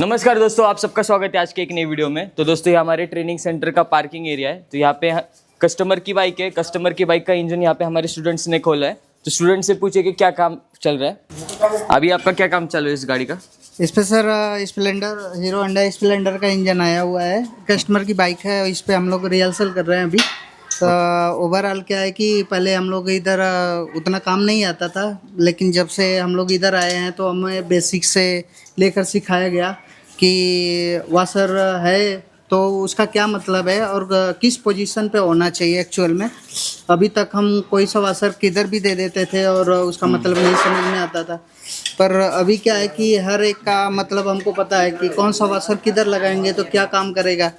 नमस्कार दोस्तों, आप सबका स्वागत है आज के एक नई वीडियो में। तो दोस्तों ये हमारे ट्रेनिंग सेंटर का पार्किंग एरिया है। तो यहाँ पे कस्टमर की बाइक है, कस्टमर की बाइक का इंजन यहाँ पे हमारे स्टूडेंट्स ने खोला है। तो स्टूडेंट से पूछे कि क्या काम चल रहा है। अभी आपका क्या काम चल रहा है इस गाड़ी का? इस पे sir Splendor, hero Honda Splendor का इंजन आया हुआ है। कस्टमर की बाइक है, इस पे हम लोग रिहर्सल कर रहे हैं अभी। तो ओवरऑल क्या है कि पहले हम लोग इधर उतना काम नहीं आता था, लेकिन जब से हम लोग इधर आए हैं तो हमें बेसिक से लेकर सिखाया गया कि वाशर है तो उसका क्या मतलब है और किस पोजीशन पे होना चाहिए एक्चुअल में। अभी तक हम कोई सा वाशर किधर भी दे देते थे और उसका मतलब नहीं समझ में आता था, पर अभी क्या है कि हर एक का मतलब हमको पता है कि कौन सा वाशर किधर लगाएंगे तो क्या काम करेगा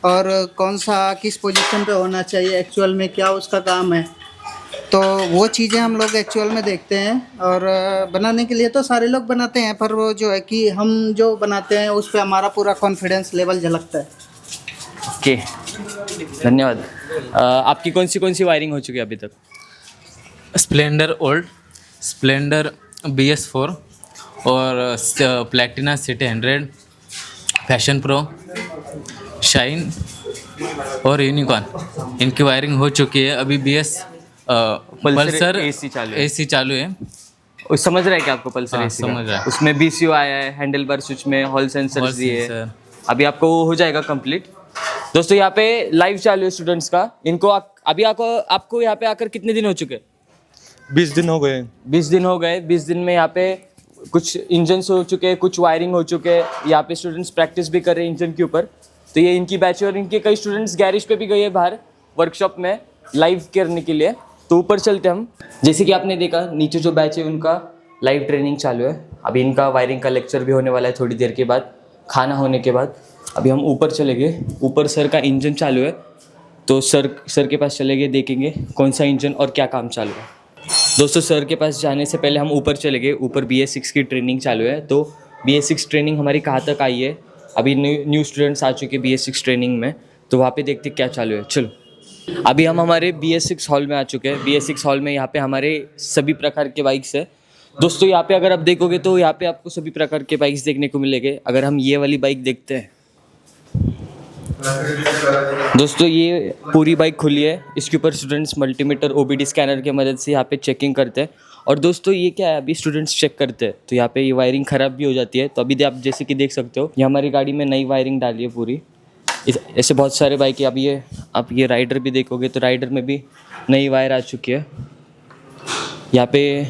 और कौन सा किस पोजीशन पे होना चाहिए, एक्चुअल में क्या उसका काम है। तो वो चीज़ें हम लोग एक्चुअल में देखते हैं और बनाने के लिए तो सारे लोग बनाते हैं, पर वो जो है कि हम जो बनाते हैं उस पर हमारा पूरा कॉन्फिडेंस लेवल झलकता है। ओके, धन्यवाद। आपकी कौन सी वायरिंग हो चुकी है अभी तक? स्प्लेंडर ओल्ड, स्प्लेंडर BS4 और Platina city 100, fashion pro, shine और यूनिकॉर्न, इनकी वायरिंग हो चुकी है। अभी BS पल्सर AC चालू है। उस समझ रहा है कि आपको पल्सर AC समझ रहा है। उसमें BCU आया है, हैंडल बार स्विच में हॉल सेंसर दिए है। अभी आपको वो हो जाएगा कंप्लीट। दोस्तों यहाँ पे लाइव चालू है स्टूडेंट्स का। इनको अभी आपको यहाँ पे आकर कितने दिन हो चुके? 20 दिन हो गए। 20 दिन हो गए। 20 दिन में यहाँ पे कुछ इंजन्स हो चुके हैं, कुछ वायरिंग हो चुके हैं। यहाँ पे स्टूडेंट्स प्रैक्टिस भी कर रहे हैं इंजन के ऊपर। तो ये इनकी बैच है और इनके कई स्टूडेंट्स गैरेज पे भी गए हैं बाहर वर्कशॉप में लाइव करने के लिए। तो ऊपर चलते हम। जैसे कि आपने देखा नीचे जो बैच है उनका लाइव ट्रेनिंग चालू है। अभी इनका वायरिंग का लेक्चर भी होने वाला है थोड़ी देर के बाद, खाना होने के बाद। अभी हम ऊपर चले गए। ऊपर सर का इंजन चालू है, तो सर के पास चले गए, देखेंगे कौन सा इंजन और क्या काम चालू है। दोस्तों सर के पास जाने से पहले हम ऊपर चले गए। ऊपर BS6 की ट्रेनिंग चालू है। तो BS6 ट्रेनिंग हमारी कहाँ तक आई है, अभी न्यू स्टूडेंट्स आ चुके BS6 ट्रेनिंग में, तो वहाँ पे देखते क्या चालू है। चलो अभी हम हमारे BS6 हॉल में आ चुके हैं। BS6 हॉल में यहाँ पे हमारे सभी प्रकार के बाइक्स है। दोस्तों यहाँ पे अगर आप देखोगे तो यहाँ पे आपको सभी प्रकार के बाइक्स देखने को मिलेंगे। अगर हम ये वाली बाइक देखते हैं दोस्तों, ये पूरी बाइक खुली है। इसके ऊपर स्टूडेंट्स मल्टीमीटर OBD स्कैनर की मदद से यहाँ पे चेकिंग करते हैं। और दोस्तों ये क्या है, अभी स्टूडेंट्स चेक करते हैं तो यहाँ पे ये वायरिंग ख़राब भी हो जाती है। तो अभी आप जैसे कि देख सकते हो, ये हमारी गाड़ी में नई वायरिंग डाली है पूरी। ऐसे बहुत सारे बाइक है। अभी आप ये राइडर भी देखोगे तो राइडर में भी नई वायर आ चुकी है। यहाँ पे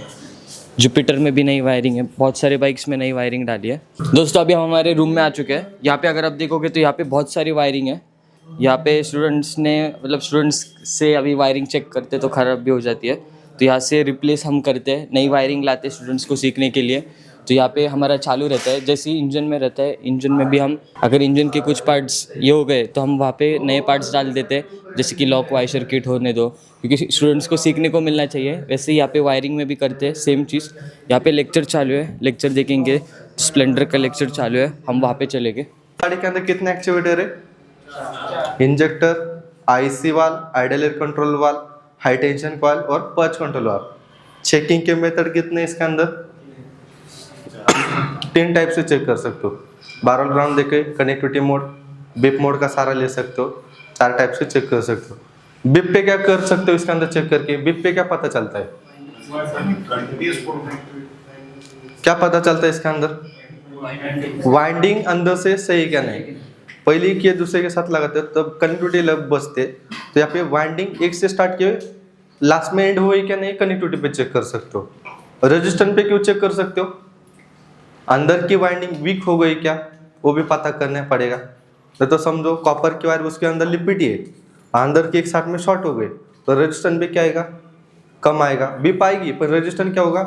जुपिटर में भी नई वायरिंग है। बहुत सारे बाइक्स में नई वायरिंग डाली है। दोस्तों अभी हम हमारे रूम में आ चुके हैं। यहाँ पे अगर आप देखोगे तो यहाँ पे बहुत सारी वायरिंग है। यहाँ पे स्टूडेंट्स से अभी वायरिंग चेक करते तो ख़राब भी हो जाती है, तो यहाँ से रिप्लेस हम करते हैं, नई वायरिंग लाते हैं स्टूडेंट्स को सीखने के लिए। तो यहाँ पे हमारा चालू रहता है। जैसे ही इंजन में रहता है, इंजन में भी हम अगर इंजन के कुछ पार्ट्स ये हो गए तो हम वहाँ पे नए पार्ट्स डाल देते हैं, जैसे कि लॉक वाइशर किट होने दो, क्योंकि स्टूडेंट्स को सीखने को मिलना चाहिए। वैसे ही यहाँ पे वायरिंग में भी करते हैं सेम चीज़। यहाँ पे लेक्चर चालू है, लेक्चर देखेंगे। स्प्लेंडर का लेक्चर चालू है, हम वहाँ पे चलेंगे। गाड़ी के अंदर कितने एक्चुएटर है? Injector, IC valve, idle air control valve, high tension coil और पर्च कंट्रोल वाल्व। चेकिंग के मेथड कितने इसके अंदर? 3 टाइप से चेक कर सकते हो। बारल ग्राउंड देके कनेक्टिविटी मोड, बिप मोड का सहारा ले सकते हो। 4 टाइप से चेक कर सकते हो। बिप पे क्या कर सकते हो इसके अंदर चेक करके? बिप पे क्या पता चलता है? क्या पता चलता है इसके अंदर? वाइंडिंग अंदर से सही क्या नहीं। पहले किए दूसरे के साथ लगाते हो तब कनेक्टिविटी लग बचते। तो यहाँ पे वाइंडिंग एक से स्टार्ट किए लास्ट में एंड हुई क्या नहीं, कनेक्टिविटी पे चेक कर सकते हो। रेजिस्टेंस पे क्यों चेक कर सकते हो? अंदर की वाइंडिंग वीक हो गई क्या, वो भी पता करना पड़ेगा। तो समझो कॉपर की वायर उसके अंदर लिपिटी है, अंदर की एक साथ में शॉर्ट हो गई तो रेजिस्टेंस भी क्या आएगा, कम आएगा। बीप आएगी पर रेजिस्टेंस क्या होगा,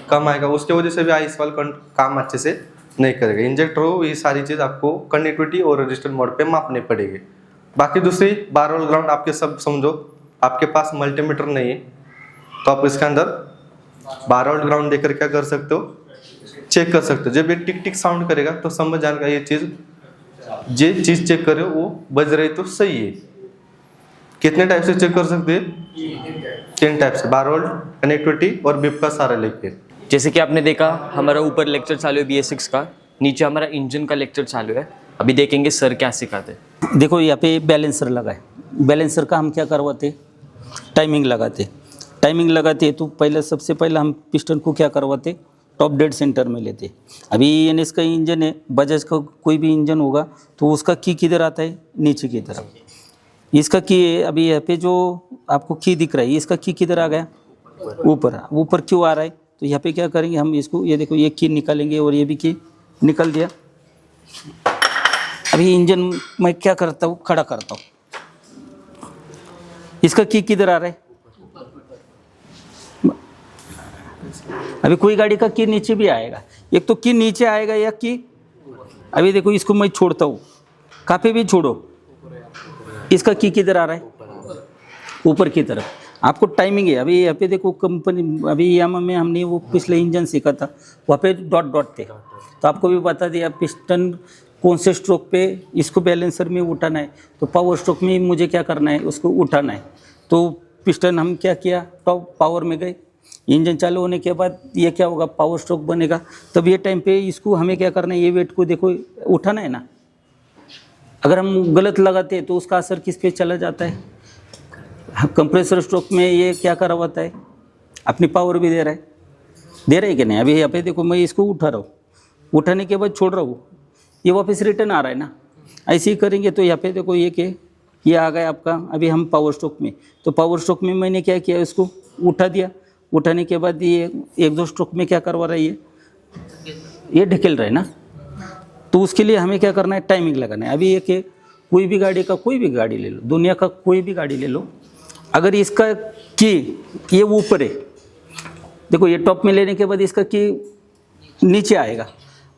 कम आएगा। उसके वजह से भी आइस वाला काम अच्छे से नहीं करेगा। इंजेक्टर हो, ये सारी चीज़ आपको कनेक्टिविटी और रेजिस्टेंस मोड पे मापने पड़ेगी। बाकी दूसरी बार ऑल ग्राउंड आपके सब समझो, आपके पास मल्टीमीटर नहीं है तो आप इसके अंदर बार ऑल ग्राउंड देकर क्या कर सकते हो, चेक कर सकते हो। जब ये टिक टिक साउंड करेगा तो समझ जाएगा ये चीज़ चेक करे वो बज रही तो सही है। कितने टाइप से चेक कर सकते हैं? 3 टाइप से, बार ऑल, कनेक्टिविटी और बिप का सारा लेके। जैसे कि आपने देखा हमारा ऊपर लेक्चर चालू है BS6 का। नीचे हमारा इंजन का लेक्चर चालू है, अभी देखेंगे सर क्या सिखाते हैं। देखो यहाँ पे बैलेंसर लगा है, बैलेंसर का हम क्या करवाते, टाइमिंग लगाते तो पहले सबसे पहले हम पिस्टन को क्या करवाते, टॉप डेड सेंटर में लेते। अभी ENS का इंजन है, बजाज का कोई भी इंजन होगा तो उसका की किधर आता है, नीचे की तरफ। इसका की है, अभी यहाँ पे जो आपको की दिख रहा है, इसका की किधर आ गया, ऊपर क्यों आ रहा है, तो यहाँ पे क्या करेंगे हम इसको, ये देखो ये की निकालेंगे और ये भी की निकल दिया। अभी इंजन मैं क्या करता हूँ, खड़ा करता हूँ, इसका की किधर आ रहा है, अभी कोई गाड़ी का की नीचे भी आएगा, एक तो की नीचे आएगा या की, अभी देखो इसको मैं छोड़ता हूँ, कहाँ पे भी छोड़ो, इसका की किधर आ रहा है, ऊपर की तरफ। आपको टाइमिंग है, अभी यहाँ पे देखो कंपनी, अभी यामा में हमने वो पिछले इंजन सीखा था, वहाँ पे डॉट थे, तो आपको भी बता दिया पिस्टन कौन से स्ट्रोक पे इसको बैलेंसर में उठाना है, तो पावर स्ट्रोक में मुझे क्या करना है, उसको उठाना है। तो पिस्टन हम क्या किया, टॉप पावर में गए, इंजन चालू होने के बाद ये क्या होगा, पावर स्ट्रोक बनेगा, तब ये टाइम पे इसको हमें क्या करना है, ये वेट को देखो उठाना है ना। अगर हम गलत लगाते हैं तो उसका असर किस पे चला जाता है, कंप्रेसर स्ट्रोक में ये क्या कर रहा है, अपनी पावर भी दे रहा है कि नहीं। अभी यहाँ पे देखो मैं इसको उठा रहा हूँ, उठाने के बाद छोड़ रहा हूँ, ये वापस रिटर्न आ रहा है ना। ऐसे ही करेंगे तो यहाँ पे देखो ये आ गया आपका, अभी हम पावर स्ट्रोक में, तो पावर स्ट्रोक में मैंने क्या किया, इसको उठा दिया, उठाने के बाद ये एक दो स्ट्रोक में क्या करवा रहा है, ये ढकेल रहा है ना। तो उसके लिए हमें क्या करना है, टाइमिंग लगाना है। अभी ये कि कोई भी गाड़ी का, कोई भी गाड़ी ले लो, दुनिया का कोई भी गाड़ी ले लो, अगर इसका की ये ऊपर है, देखो ये टॉप में लेने के बाद इसका की नीचे आएगा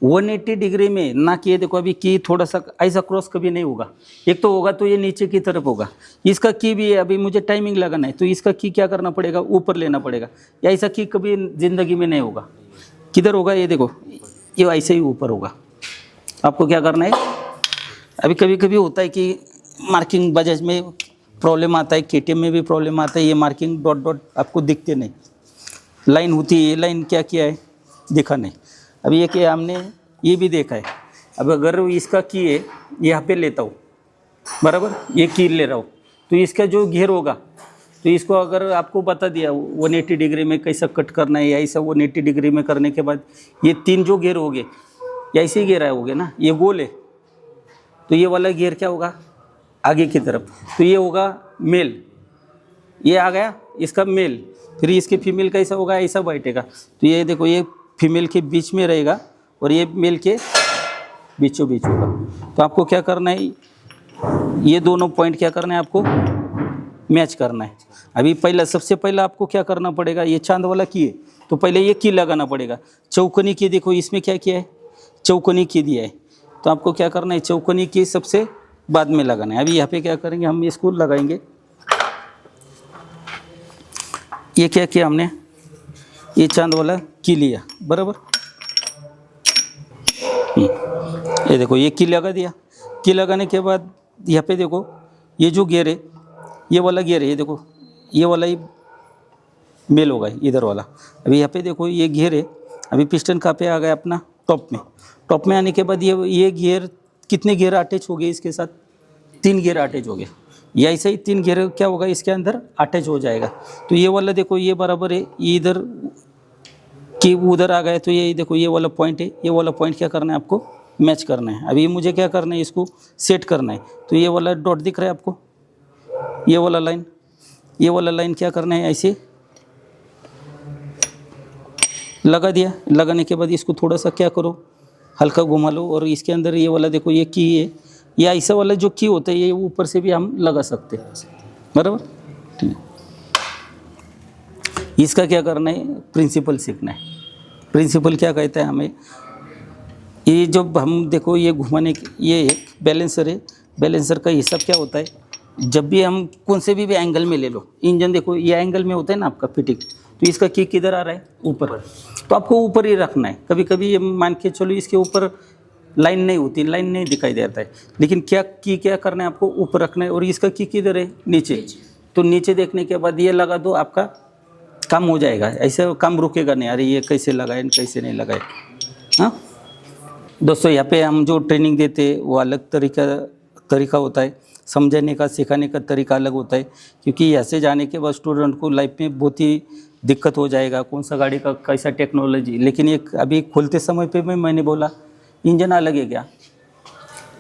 180 डिग्री में ना, कि ये देखो अभी की थोड़ा सा ऐसा क्रॉस कभी नहीं होगा, एक तो होगा तो ये नीचे की तरफ होगा। इसका की भी है, अभी मुझे टाइमिंग लगाना है तो इसका की क्या करना पड़ेगा, ऊपर लेना पड़ेगा, या ऐसा की कभी ज़िंदगी में नहीं होगा। किधर होगा, ये देखो ये ऐसे ही ऊपर होगा। आपको क्या करना है, अभी कभी कभी होता है कि मार्किंग बजाज में प्रॉब्लम आता है, KTM में भी प्रॉब्लम आता है, ये मार्किंग डॉट आपको दिखते नहीं, लाइन होती है, ये लाइन क्या किया है दिखा नहीं। अभी ये क्या हमने ये भी देखा है। अब अगर इसका की है यहाँ पे लेता हूँ, बराबर ये की ले रहा हूँ, तो इसका जो घेर होगा, तो इसको अगर आपको बता दिया 180 डिग्री में कैसा कट करना है, या ऐसा 180 डिग्री में करने के बाद ये 3 जो घेर हो गए, या ऐसे ही घेरा हो गया ना, ये गोल है, तो ये वाला घेर क्या होगा, आगे की तरफ, तो ये होगा मेल, ये आ गया इसका मेल। फिर इसके फीमेल कैसा होगा, ऐसा बैठेगा, तो ये देखो ये फीमेल के बीच में रहेगा और ये मेल के बीचों बीच होगा। तो आपको क्या करना है, ये दोनों पॉइंट क्या करना है, आपको मैच करना है। अभी पहला सबसे पहला आपको क्या करना पड़ेगा, ये चांद वाला की है तो पहले ये की लगाना पड़ेगा। चौकनी की देखो इसमें क्या किया है, चौकनी की दिया है, तो आपको क्या करना है, चौकनी की सबसे बाद में लगाना है। अभी यहाँ पे क्या करेंगे, हम इसको लगाएंगे, ये क्या किया हमने, ये चांद वाला की लिया, बराबर। ये देखो ये की लगा दिया, की लगाने के बाद यहाँ पे देखो ये जो गियर है, ये वाला गियर है, ये देखो ये वाला ही मेल होगा इधर वाला। अभी यहाँ पे देखो ये गियर है, अभी पिस्टन कहाँ पे आ गया अपना, टॉप में। टॉप में आने के बाद ये गियर, कितने गियर अटैच हो गए इसके साथ, 3 गियर अटैच हो गए, या ऐसे ही 3 गियर क्या होगा इसके अंदर अटैच हो जाएगा। तो ये वाला देखो ये बराबर है, ये इधर कि उधर आ गए, तो ये देखो ये वाला पॉइंट है, ये वाला पॉइंट क्या करना है, आपको मैच करना है। अभी मुझे क्या करना है, इसको सेट करना है। तो ये वाला डॉट दिख रहा है आपको, ये वाला लाइन क्या करना है, ऐसे लगा दिया। लगाने के बाद इसको थोड़ा सा क्या करो, हल्का घुमा लो, और इसके अंदर ये वाला देखो ये की है, या ऐसा वाला जो की होता है ये ऊपर से भी हम लगा सकते हैं, बराबर। ठीक है, इसका क्या करना है, प्रिंसिपल सीखना है। प्रिंसिपल क्या कहता है हमें, ये जब हम देखो ये घुमाने ये एक बैलेंसर है, बैलेंसर का हिसाब क्या होता है, जब भी हम कौन से भी एंगल में ले लो, इंजन देखो ये एंगल में होता है ना आपका फिटिंग, तो इसका की किधर आ रहा है, ऊपर, तो आपको ऊपर ही रखना है। कभी कभी ये मान के चलो इसके ऊपर लाइन नहीं होती, लाइन नहीं दिखाई देता है, लेकिन क्या करना है, आपको ऊपर रखना है। और इसका की किधर है, नीचे, तो नीचे देखने के बाद ये लगा दो, आपका काम हो जाएगा। ऐसे काम रुकेगा नहीं, अरे ये कैसे लगाए कैसे नहीं लगाए। हाँ, दोस्तों यहाँ पे हम जो ट्रेनिंग देते हैं वो अलग तरीका होता है, समझाने का सिखाने का तरीका अलग होता है, क्योंकि ऐसे जाने के बाद स्टूडेंट को लाइफ में बहुत ही दिक्कत हो जाएगा, कौन सा गाड़ी का कैसा टेक्नोलॉजी। लेकिन एक अभी खोलते समय पे मैंने बोला इंजन अलग है क्या,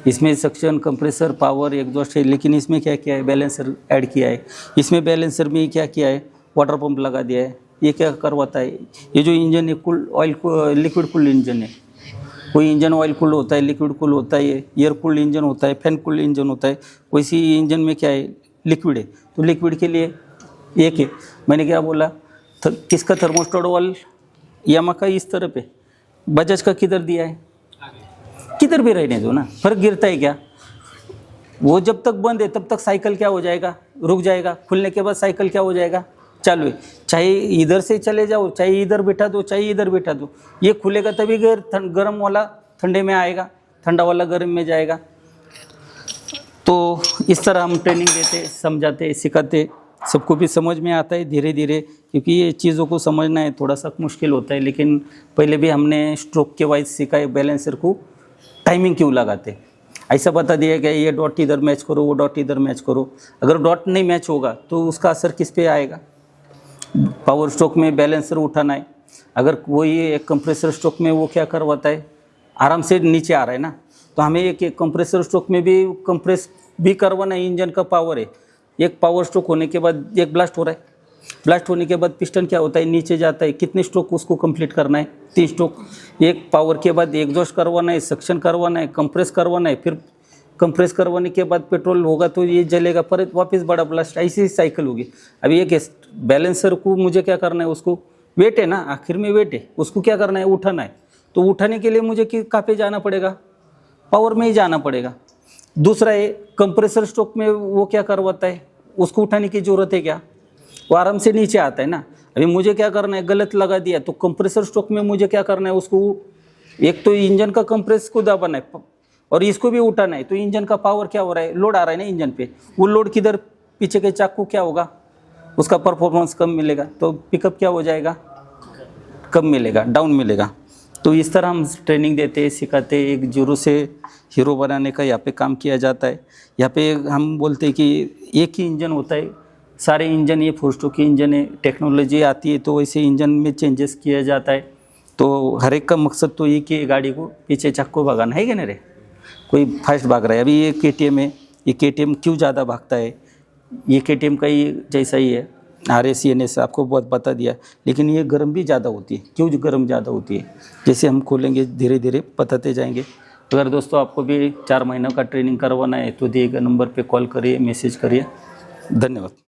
इसमें सक्शन कंप्रेसर पावर एग्जॉस्ट है, लेकिन इसमें क्या किया है, बैलेंसर ऐड किया है। इसमें बैलेंसर में क्या किया है, वाटर पंप लगा दिया है। ये क्या करवाता है, ये जो इंजन है cool oil liquid cooled engine है। कोई इंजन ऑयल कूल्ड होता है, लिक्विड कूल्ड होता है, एयर कूल्ड इंजन होता है, फैन कूल्ड इंजन होता है। वैसे इंजन में क्या है, लिक्विड है। तो लिक्विड के लिए एक है, मैंने क्या बोला, किसका थर्मोस्टेट वाल यामा का इस तरह पे, बजाज का किधर दिया है, किधर भी रहने दो ना, फर्क गिरता है क्या। वो जब तक बंद है तब तक साइकिल क्या हो जाएगा, रुक जाएगा। खुलने के बाद साइकिल क्या हो जाएगा, चालू है। चाहे इधर से चले जाओ, चाहे इधर बैठा दो, चाहे इधर बैठा दो, ये खुलेगा तभी गर्म वाला ठंडे में आएगा, ठंडा वाला गर्म में जाएगा। तो इस तरह हम ट्रेनिंग देते, समझाते, सिखाते, सबको भी समझ में आता है धीरे धीरे, क्योंकि ये चीज़ों को समझना है थोड़ा सा मुश्किल होता है। लेकिन पहले भी हमने स्ट्रोक के वाइज सिखाए, बैलेंसर को टाइमिंग क्यों लगाते, ऐसा बता दिया कि ये डॉट इधर मैच करो, वो डॉट इधर मैच करो। अगर डॉट नहीं मैच होगा तो उसका असर किस पे आएगा, पावर स्ट्रोक में बैलेंसर उठाना है। अगर वही एक कंप्रेसर स्ट्रोक में वो क्या करवाता है, आराम से नीचे आ रहा है ना, तो हमें एक कंप्रेसर स्ट्रोक में भी कंप्रेस भी करवाना है। इंजन का पावर है, एक पावर स्ट्रोक होने के बाद एक ब्लास्ट हो रहा है, ब्लास्ट होने के बाद पिस्टन क्या होता है, नीचे जाता है। कितने स्ट्रोक उसको कंप्लीट करना है, 3 स्ट्रोक। एक पावर के बाद एग्जॉस्ट करवाना है, सक्शन करवाना है, कंप्रेस करवाना है, फिर कंप्रेस करवाने के बाद पेट्रोल होगा तो ये जलेगा, पर वापस बड़ा ब्लास्ट, ऐसी ही साइकिल होगी। अभी एक बैलेंसर को मुझे क्या करना है, उसको वेट है ना, आखिर में वेट है, उसको क्या करना है, उठाना है। तो उठाने के लिए मुझे कहाँ पे जाना पड़ेगा, पावर में ही जाना पड़ेगा। दूसरा है कंप्रेसर स्ट्रोक में वो क्या करवाता है, उसको उठाने की ज़रूरत है क्या, वो आराम से नीचे आता है ना। अभी मुझे क्या करना है, गलत लगा दिया, तो कंप्रेसर स्ट्रोक में मुझे क्या करना है, उसको एक तो इंजन का कंप्रेस को दबाना है और इसको भी उठाना है। तो इंजन का पावर क्या हो रहा है, लोड आ रहा है ना इंजन पे, वो लोड किधर, पीछे के चाकू क्या होगा, उसका परफॉर्मेंस कम मिलेगा, तो पिकअप क्या हो जाएगा, कम मिलेगा, डाउन मिलेगा। तो इस तरह हम ट्रेनिंग देते, सिखाते, एक जीरो से हीरो बनाने का यहाँ पे काम किया जाता है। यहाँ पे हम बोलते हैं कि एक ही इंजन होता है, सारे इंजन ये 4 स्ट्रोक की इंजन है। टेक्नोलॉजी आती है तो वैसे इंजन में चेंजेस किया जाता है। तो हर एक का मकसद तो ये कि गाड़ी को पीछे चक्को भगाना है कि नहीं रे, कोई फास्ट भाग रहा है। अभी ये KTM है, ये KTM क्यों ज़्यादा भागता है, ये KTM का ही जैसा ही है, RS NS आपको बहुत बता दिया। लेकिन ये गर्म भी ज़्यादा होती है, क्यों गर्म ज़्यादा होती है, जैसे हम खोलेंगे धीरे धीरे बताते जाएंगे। अगर दोस्तों आपको भी 4 महीनों का ट्रेनिंग करवाना है तो दिए गए नंबर पे कॉल करिए, मैसेज करिए। धन्यवाद।